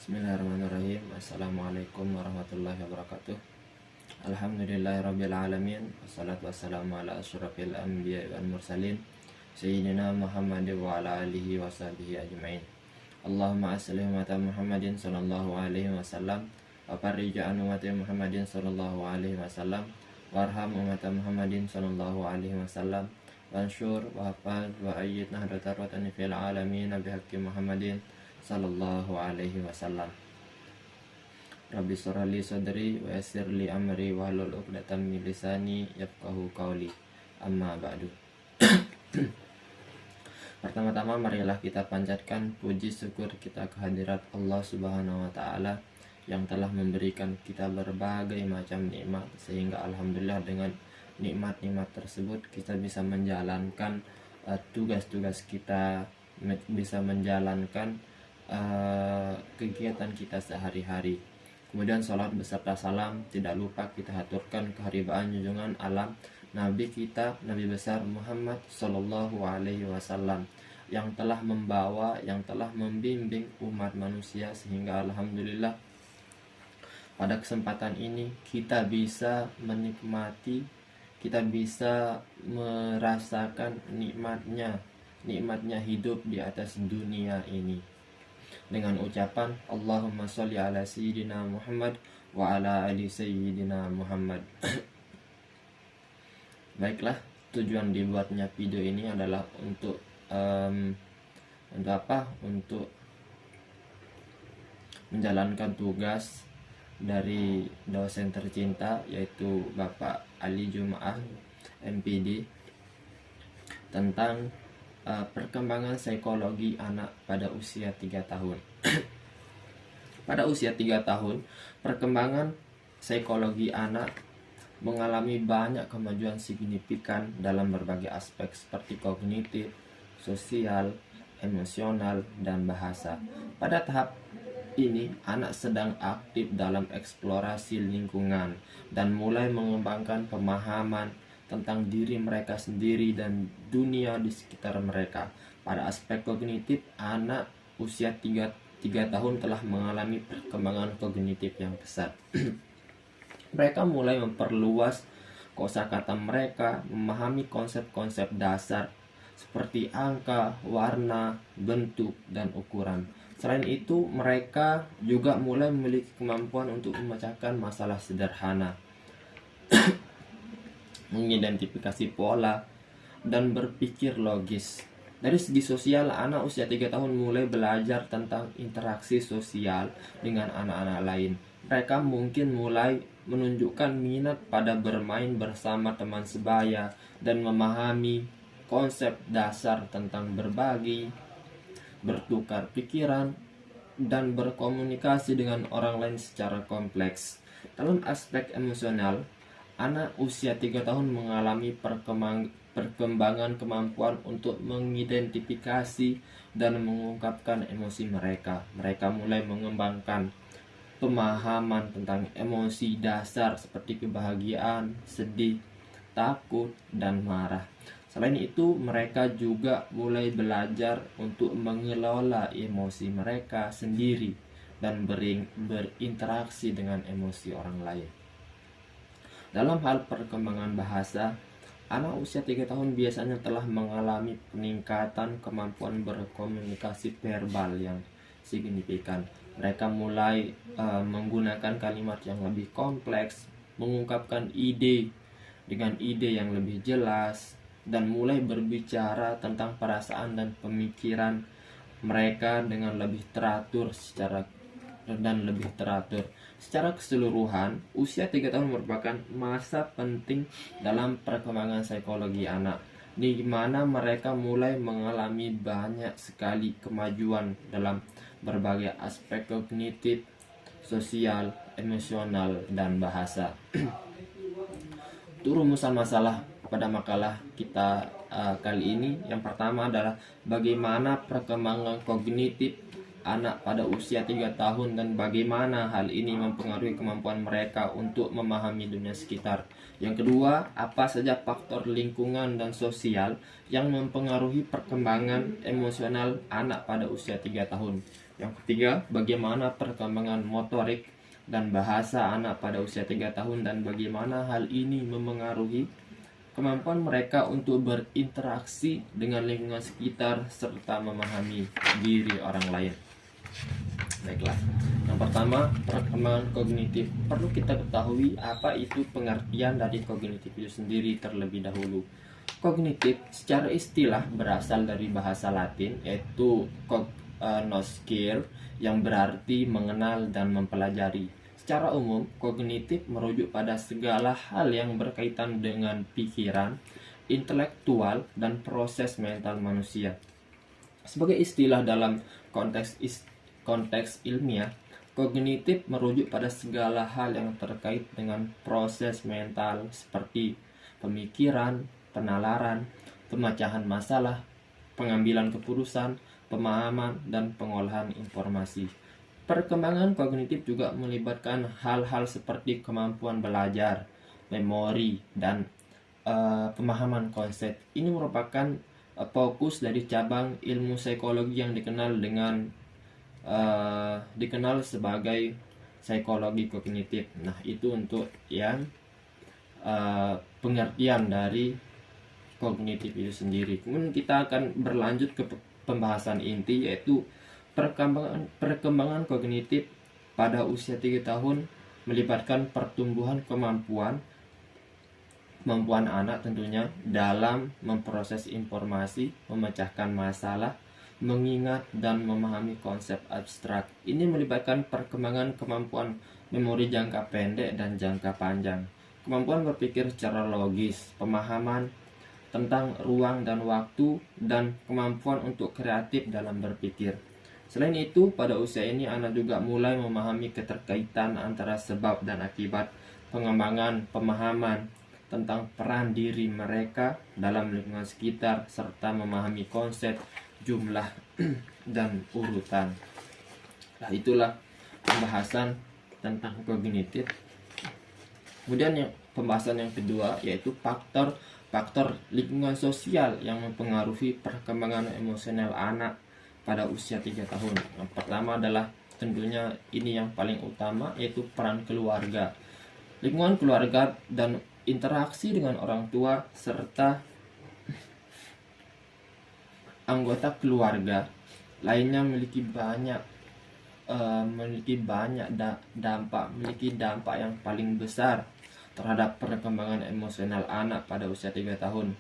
Bismillahirrahmanirrahim. Assalamualaikum warahmatullahi wabarakatuh. Alhamdulillahirrabbilalamin. Wassalatu wassalamu ala asyrafil anbiya wal mursalin Sayyidina Muhammad wa ala alihi wa sahbihi ajma'in. Allahumma asli umata Muhammadin sallallahu alaihi wasallam wa farrija an umati Muhammadin sallallahu alaihi wasallam warham umata Muhammadin sallallahu alaihi wasallam wansyur wa hafaz wa ayyid nahdata watani fil alamin bihaqqi Muhammadin sallallahu alaihi wasallam. Rabbi shrah li sadri wa yassir li amri wahlul 'uqdatam min lisani yafqahu qawli. Amma ba'du. Pertama-tama marilah kita panjatkan puji syukur kita kehadirat Allah Subhanahu wa taala yang telah memberikan kita berbagai macam nikmat, sehingga alhamdulillah dengan nikmat-nikmat tersebut kita bisa menjalankan tugas-tugas kita, bisa menjalankan kegiatan kita sehari-hari. Kemudian sholat beserta salam tidak lupa kita haturkan keharibaan junjungan alam Nabi kita, Nabi besar Muhammad Sallallahu Alaihi Wasallam, yang telah membawa, yang telah membimbing umat manusia, sehingga alhamdulillah pada kesempatan ini kita bisa menikmati, kita bisa merasakan nikmatnya hidup di atas dunia ini dengan ucapan Allahumma sholli ala sayyidina Muhammad wa ala ali sayyidina Muhammad. Baiklah, tujuan dibuatnya video ini adalah untuk Untuk menjalankan tugas dari dosen tercinta, yaitu Bapak Ali Jumaah MPD, tentang perkembangan psikologi anak pada usia 3 tahun. Pada usia 3 tahun, perkembangan psikologi anak mengalami banyak kemajuan signifikan dalam berbagai aspek seperti kognitif, sosial, emosional, dan bahasa. Pada tahap ini, anak sedang aktif dalam eksplorasi lingkungan dan mulai mengembangkan pemahaman tentang diri mereka sendiri dan dunia di sekitar mereka. Pada aspek kognitif, anak usia 3 tahun telah mengalami perkembangan kognitif yang pesat. Mereka mulai memperluas kosakata mereka, memahami konsep-konsep dasar seperti angka, warna, bentuk, dan ukuran. Selain itu, mereka juga mulai memiliki kemampuan untuk memecahkan masalah sederhana, mengidentifikasi pola, dan berpikir logis. Dari segi sosial, anak usia 3 tahun mulai belajar tentang interaksi sosial dengan anak-anak lain. Mereka mungkin mulai menunjukkan minat pada bermain bersama teman sebaya dan memahami konsep dasar tentang berbagi, bertukar pikiran, dan berkomunikasi dengan orang lain secara kompleks. Dalam aspek emosional, anak usia 3 tahun mengalami perkembangan kemampuan untuk mengidentifikasi dan mengungkapkan emosi mereka. Mereka mulai mengembangkan pemahaman tentang emosi dasar seperti kebahagiaan, sedih, takut, dan marah. Selain itu, mereka juga mulai belajar untuk mengelola emosi mereka sendiri dan berinteraksi dengan emosi orang lain. Dalam hal perkembangan bahasa, anak usia 3 tahun biasanya telah mengalami peningkatan kemampuan berkomunikasi verbal yang signifikan. Mereka mulai menggunakan kalimat yang lebih kompleks, mengungkapkan ide dengan ide yang lebih jelas, dan mulai berbicara tentang perasaan dan pemikiran mereka dengan lebih teratur Secara keseluruhan, usia 3 tahun merupakan masa penting dalam perkembangan psikologi anak, di mana mereka mulai mengalami banyak sekali kemajuan dalam berbagai aspek kognitif, sosial, emosional, dan bahasa. Untuk rumusan masalah pada makalah kita kali ini, yang pertama adalah bagaimana perkembangan kognitif anak pada usia 3 tahun dan bagaimana hal ini mempengaruhi kemampuan mereka untuk memahami dunia sekitar. Yang kedua, apa saja faktor lingkungan dan sosial yang mempengaruhi perkembangan emosional anak pada usia 3 tahun. Yang ketiga, bagaimana perkembangan motorik dan bahasa anak pada usia 3 tahun dan bagaimana hal ini memengaruhi kemampuan mereka untuk berinteraksi dengan lingkungan sekitar serta memahami diri orang lain. Baiklah, yang pertama, perkembangan kognitif. Perlu kita ketahui apa itu pengertian dari kognitif itu sendiri terlebih dahulu. Kognitif secara istilah berasal dari bahasa Latin, yaitu cognoscere, yang berarti mengenal dan mempelajari. Secara umum, kognitif merujuk pada segala hal yang berkaitan dengan pikiran, intelektual, dan proses mental manusia. Sebagai istilah dalam konteks ilmiah, kognitif merujuk pada segala hal yang terkait dengan proses mental seperti pemikiran, penalaran, pemecahan masalah, pengambilan keputusan, pemahaman, dan pengolahan informasi. Perkembangan kognitif juga melibatkan hal-hal seperti kemampuan belajar, memori, dan pemahaman konsep. Ini merupakan fokus dari cabang ilmu psikologi yang dikenal sebagai psikologi kognitif. Nah, itu untuk yang pengertian dari kognitif itu sendiri. Kemudian kita akan berlanjut ke pembahasan inti, yaitu perkembangan kognitif pada usia 3 tahun melibatkan pertumbuhan kemampuan anak tentunya dalam memproses informasi, memecahkan masalah, mengingat dan memahami konsep abstrak. Ini melibatkan perkembangan kemampuan memori jangka pendek dan jangka panjang, kemampuan berpikir secara logis, pemahaman tentang ruang dan waktu, dan kemampuan untuk kreatif dalam berpikir. Selain itu, pada usia ini anak juga mulai memahami keterkaitan antara sebab dan akibat, pengembangan pemahaman tentang peran diri mereka dalam lingkungan sekitar, serta memahami konsep, jumlah, dan urutan. Nah, itulah pembahasan tentang kognitif. Kemudian pembahasan yang kedua, yaitu faktor lingkungan sosial yang mempengaruhi perkembangan emosional anak pada usia 3 tahun. Yang pertama adalah tentunya ini yang paling utama, yaitu peran keluarga. Lingkungan keluarga dan interaksi dengan orang tua serta anggota keluarga lainnya memiliki dampak yang paling besar terhadap perkembangan emosional anak pada usia 3 tahun.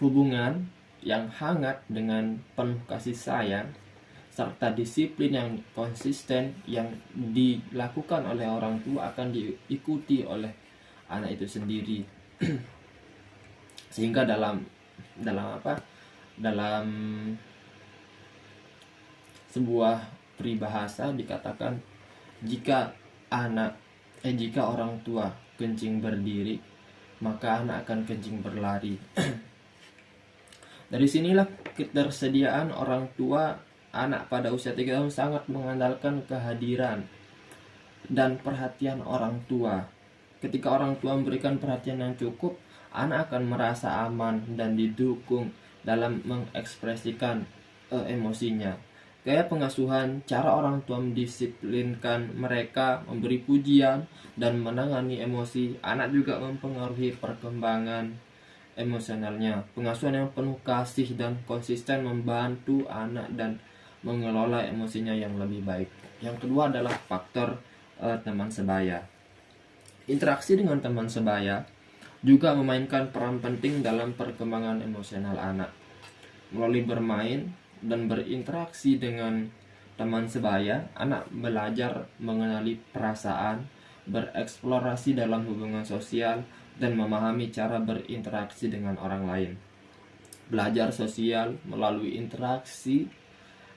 Hubungan yang hangat dengan penuh kasih sayang serta disiplin yang konsisten yang dilakukan oleh orang tua akan diikuti oleh anak itu sendiri. Sehingga dalam sebuah peribahasa dikatakan, jika orang tua kencing berdiri, maka anak akan kencing berlari. Dari sinilah ketersediaan orang tua anak pada usia 3 tahun sangat mengandalkan kehadiran dan perhatian orang tua. Ketika orang tua memberikan perhatian yang cukup, anak akan merasa aman dan didukung dalam mengekspresikan emosinya. Gaya pengasuhan, cara orang tua mendisiplinkan mereka, memberi pujian, dan menangani emosi anak juga mempengaruhi perkembangan emosionalnya. Pengasuhan yang penuh kasih dan konsisten membantu anak dan mengelola emosinya yang lebih baik. Yang kedua adalah faktor teman sebaya. Interaksi dengan teman sebaya juga memainkan peran penting dalam perkembangan emosional anak. Melalui bermain dan berinteraksi dengan teman sebaya, anak belajar mengenali perasaan, bereksplorasi dalam hubungan sosial, dan memahami cara berinteraksi dengan orang lain. Belajar sosial melalui interaksi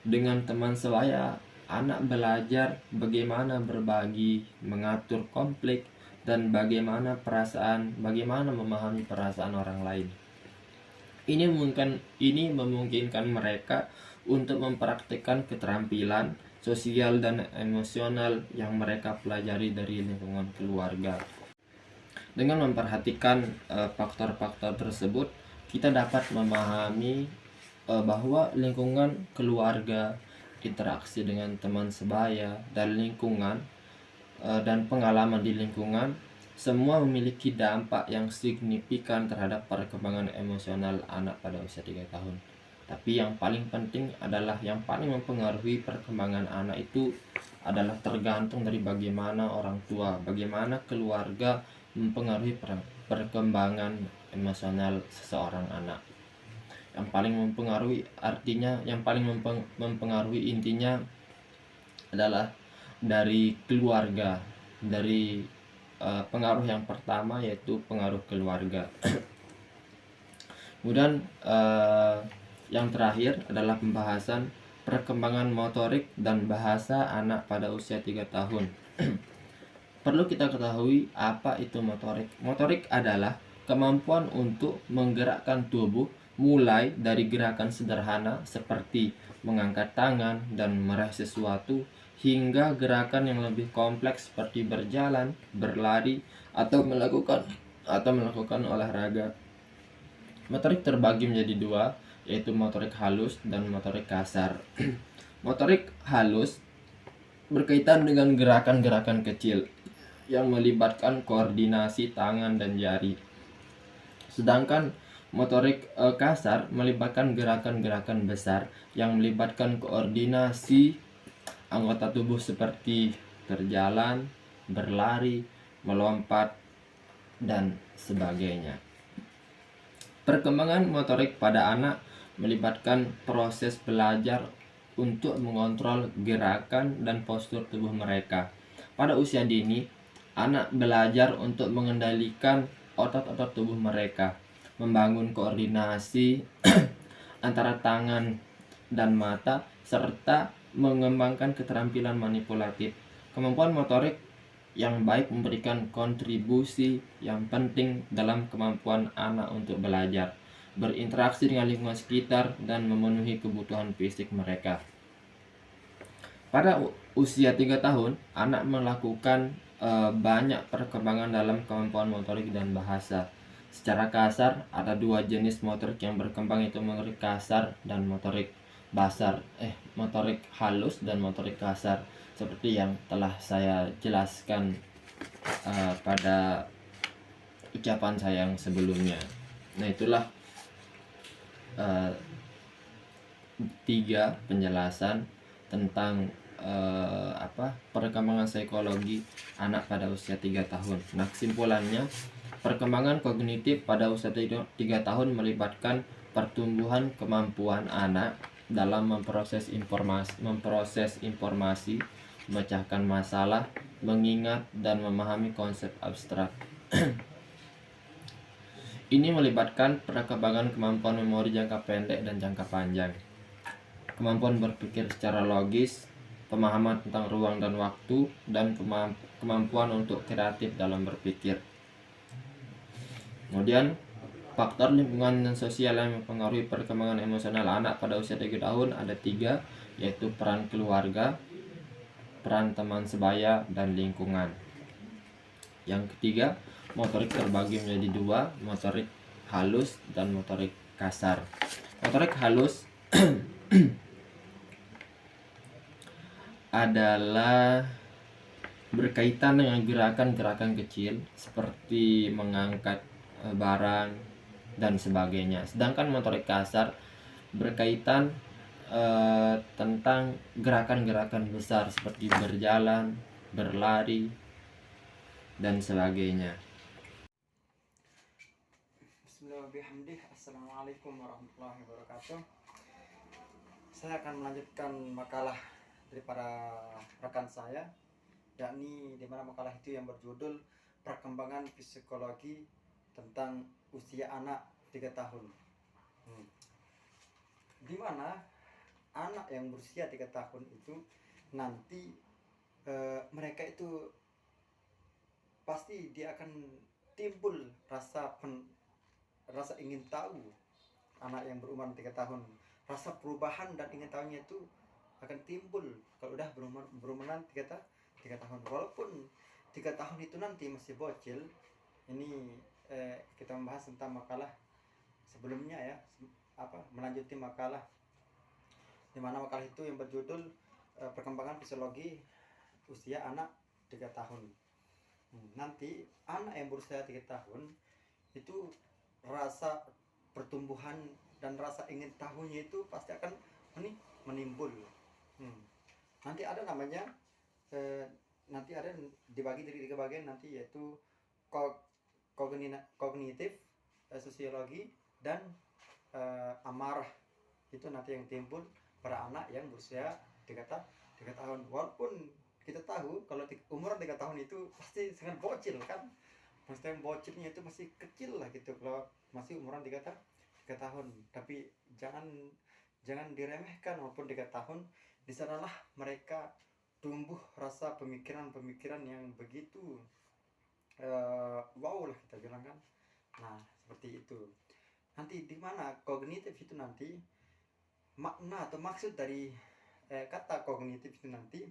dengan teman sebaya, anak belajar bagaimana berbagi, mengatur konflik, dan bagaimana memahami perasaan orang lain. Ini memungkinkan mereka untuk mempraktikkan keterampilan sosial dan emosional yang mereka pelajari dari lingkungan keluarga. Dengan memperhatikan faktor-faktor tersebut, kita dapat memahami bahwa lingkungan keluarga, interaksi dengan teman sebaya, dan dan pengalaman di lingkungan semua memiliki dampak yang signifikan terhadap perkembangan emosional anak pada usia 3 tahun. Tapi yang paling penting adalah yang paling mempengaruhi perkembangan anak itu adalah tergantung dari bagaimana orang tua, bagaimana keluarga mempengaruhi perkembangan emosional seseorang anak. Yang paling mempengaruhi artinya, yang paling mempengaruhi intinya adalah dari keluarga, dari pengaruh yang pertama yaitu pengaruh keluarga. Kemudian yang terakhir adalah pembahasan perkembangan motorik dan bahasa anak pada usia 3 tahun. Perlu kita ketahui apa itu motorik. Motorik adalah kemampuan untuk menggerakkan tubuh mulai dari gerakan sederhana seperti mengangkat tangan dan meraih sesuatu hingga gerakan yang lebih kompleks seperti berjalan, berlari, atau melakukan olahraga. Motorik terbagi menjadi dua, yaitu motorik halus dan motorik kasar. Motorik halus berkaitan dengan gerakan-gerakan kecil yang melibatkan koordinasi tangan dan jari. Sedangkan motorik kasar melibatkan gerakan-gerakan besar yang melibatkan koordinasi anggota tubuh seperti berjalan, berlari, melompat, dan sebagainya. Perkembangan motorik pada anak melibatkan proses belajar untuk mengontrol gerakan dan postur tubuh mereka. Pada usia dini, anak belajar untuk mengendalikan otot-otot tubuh mereka, membangun koordinasi antara tangan dan mata, serta mengembangkan keterampilan manipulatif. Kemampuan motorik yang baik memberikan kontribusi yang penting dalam kemampuan anak untuk belajar, berinteraksi dengan lingkungan sekitar, dan memenuhi kebutuhan fisik mereka. Pada usia 3 tahun, anak melakukan banyak perkembangan dalam kemampuan motorik dan bahasa. Secara kasar, ada dua jenis motorik yang berkembang, yaitu motorik kasar dan motorik motorik halus dan motorik kasar, seperti yang telah saya jelaskan pada ucapan saya yang sebelumnya. Nah, itulah 3 penjelasan tentang perkembangan psikologi anak pada usia 3 tahun. Nah, kesimpulannya, perkembangan kognitif pada usia 3 tahun melibatkan pertumbuhan kemampuan anak dalam memproses informasi, memecahkan masalah, mengingat dan memahami konsep abstrak. Ini melibatkan perkembangan kemampuan memori jangka pendek dan jangka panjang, kemampuan berpikir secara logis, pemahaman tentang ruang dan waktu, dan kemampuan untuk kreatif dalam berpikir. Kemudian, faktor lingkungan dan sosial yang mempengaruhi perkembangan emosional anak pada usia 3 tahun ada 3, yaitu peran keluarga, peran teman sebaya, dan lingkungan. Yang ketiga, motorik terbagi menjadi 2, motorik halus dan motorik kasar. Motorik halus adalah berkaitan dengan gerakan-gerakan kecil seperti mengangkat barang dan sebagainya. Sedangkan motorik kasar berkaitan tentang gerakan-gerakan besar seperti berjalan, berlari, dan sebagainya. Bismillahirrahmanirrahim. Assalamualaikum warahmatullahi wabarakatuh. Saya akan melanjutkan makalah daripada rekan saya, yakni di mana makalah itu yang berjudul perkembangan psikologi tentang usia anak 3 tahun. Di mana anak yang berusia 3 tahun itu nanti mereka itu pasti dia akan timbul rasa ingin tahu anak yang berumur 3 tahun. Rasa perubahan dan ingin tahunya itu akan timbul kalau udah berumur 3 tahun. Walaupun 3 tahun itu nanti masih bocil. Ini kita membahas tentang makalah sebelumnya ya, melanjuti makalah di mana makalah itu yang berjudul perkembangan fisiologi usia anak 3 tahun. Nanti anak yang berusia 3 tahun itu rasa pertumbuhan dan rasa ingin tahunya itu pasti akan menimbul. Nanti ada namanya nanti ada dibagi dari 3 bagian nanti, yaitu kognitif, sosiologi, dan amarah. Itu nanti yang timbul pada anak yang berusia 3 tahun. Walaupun kita tahu kalau umur 3 tahun itu pasti sangat bocil kan, maksudnya bocilnya itu masih kecil lah gitu kalau masih umuran 3 tahun. Tapi jangan diremehkan, walaupun 3 tahun di sanalah mereka tumbuh rasa pemikiran yang begitu wow lah kita bilang kan. Nah seperti itu. Nanti di mana kognitif itu nanti makna atau maksud dari kata kognitif itu nanti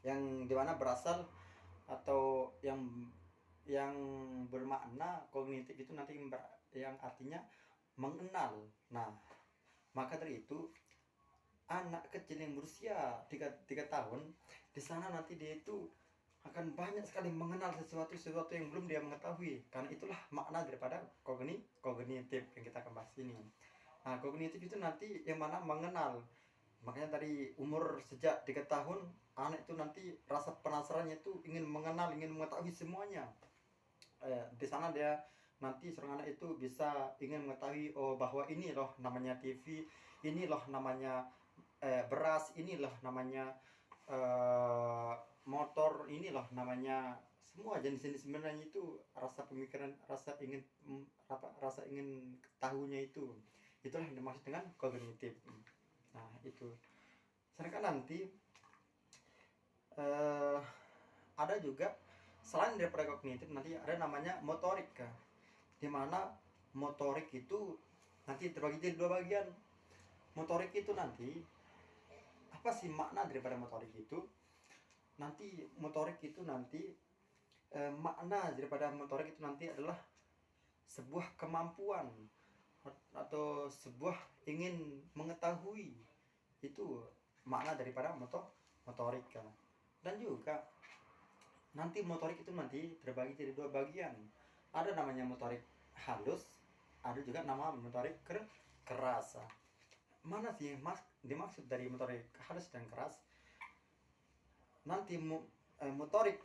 yang dimana berasal atau yang bermakna kognitif itu nanti yang artinya mengenal. Nah maka dari itu anak kecil yang berusia 3 tahun di sana nanti dia itu akan banyak sekali mengenal sesuatu yang belum dia mengetahui, karena itulah makna daripada kognitif yang kita akan bahas ini. Nah kognitif itu nanti yang mana mengenal. Makanya dari umur sejak 3 tahun anak itu nanti rasa penasarannya itu ingin mengenal, ingin mengetahui semuanya. Di sana dia nanti seorang anak itu bisa ingin mengetahui, oh bahwa ini loh namanya TV, ini loh namanya beras, ini loh namanya motor, ini loh namanya, semua jenis-jenis sebenarnya itu rasa pemikiran, rasa ingin tahunya itulah yang dimaksud dengan kognitif. Nah itu. Sedangkan nanti ada juga selain daripada kognitif nanti ada namanya motorik, di mana motorik itu nanti terbagi jadi 2 bagian. Motorik itu nanti apa sih makna daripada motorik itu? Nanti motorik itu nanti makna daripada motorik itu nanti adalah sebuah kemampuan atau sebuah ingin mengetahui. Itu makna daripada motorik kan. Dan juga nanti motorik itu nanti terbagi jadi 2 bagian. Ada namanya motorik halus, ada juga nama motorik keras. Mana sih dimaksud dari motorik halus dan keras? Nanti motorik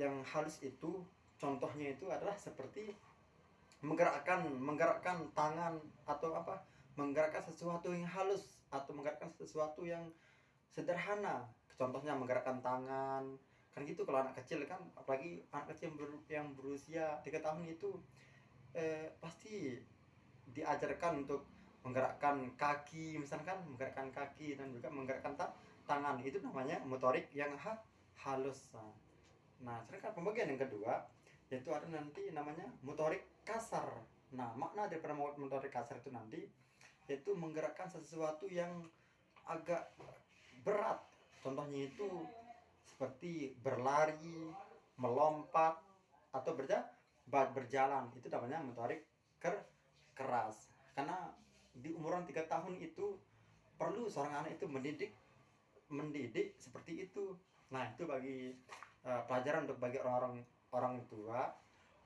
yang halus itu contohnya itu adalah seperti menggerakkan tangan atau menggerakkan sesuatu yang halus atau menggerakkan sesuatu yang sederhana. Contohnya menggerakkan tangan kan gitu kalau anak kecil kan, apalagi anak kecil yang berusia 3 tahun itu pasti diajarkan untuk menggerakkan kaki, misalkan menggerakkan kaki dan juga menggerakkan tangan. Itu namanya motorik yang halus. Nah sedangkan pembagian yang kedua yaitu ada nanti namanya motorik kasar. Nah makna daripada motorik kasar itu nanti yaitu menggerakkan sesuatu yang agak berat. Contohnya itu seperti berlari, melompat, atau berjalan. Itu namanya motorik keras. Karena di umuran 3 tahun itu perlu seorang anak itu mendidik seperti itu. Nah itu bagi pelajaran untuk bagi orang tua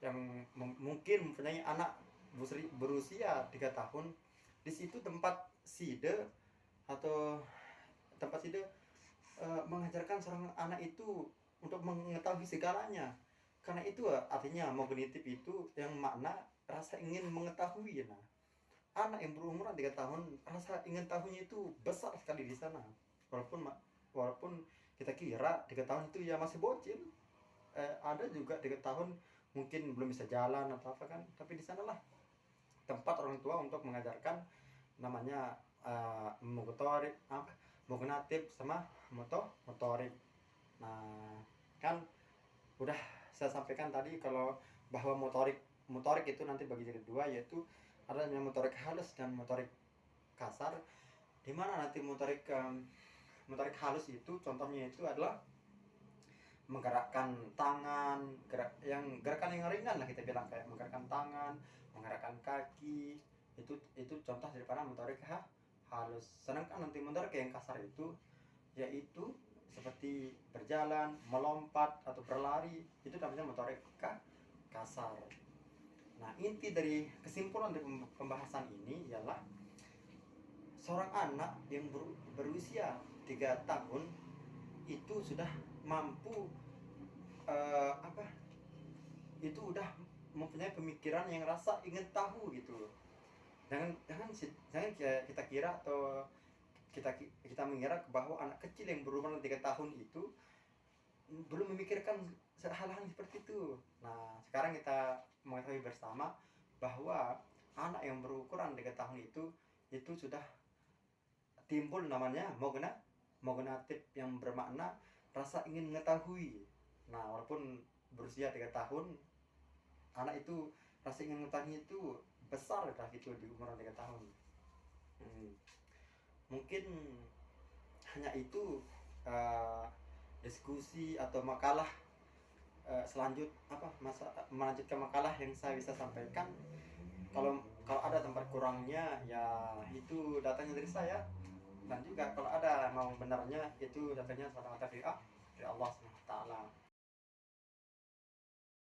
yang mungkin mempunyai anak berusia 3 tahun. Di situ tempat side mengajarkan seorang anak itu untuk mengetahui segalanya. Karena itu artinya kognitif itu yang makna rasa ingin mengetahui. Nah anak yang berumuran 3 tahun rasa ingin tahunya itu besar sekali di sana. Walaupun kita kira 3 tahun itu ya masih bocil. Ada juga 3 tahun mungkin belum bisa jalan atau apa kan, tapi di sanalah tempat orang tua untuk mengajarkan namanya motorik, kognitif sama motorik. Nah kan udah saya sampaikan tadi kalau bahwa motorik itu nanti bagi jadi 2, yaitu ada yang motorik halus dan motorik kasar, di mana nanti motorik halus itu contohnya itu adalah menggerakkan tangan, gerakan yang ringan lah kita bilang, kayak menggerakkan tangan, menggerakkan kaki, itu contoh daripada motorik halus. Sedangkan nanti motorik yang kasar itu yaitu seperti berjalan, melompat atau berlari, itu namanya motorik kasar. Nah, inti dari kesimpulan dari pembahasan ini ialah seorang anak yang berusia 3 tahun itu sudah mampu itu udah mempunyai pemikiran yang rasa ingin tahu gitu. Jangan kita kira atau kita mengira bahwa anak kecil yang berumur 3 tahun itu belum memikirkan hal-hal seperti itu. Nah, sekarang kita mengetahui bersama bahwa anak yang berukuran 3 tahun itu sudah timbul namanya mognatif, yang bermakna rasa ingin mengetahui. Nah, walaupun berusia 3 tahun, anak itu rasa ingin mengetahui itu besar lah gitu di umur 3 tahun. Mungkin hanya itu diskusi atau makalah melanjutkan makalah yang saya bisa sampaikan. Kalau ada tempat kurangnya ya itu datanya dari saya, dan juga kalau ada mau benarnya itu datanya semata-mata dari Allah SWT.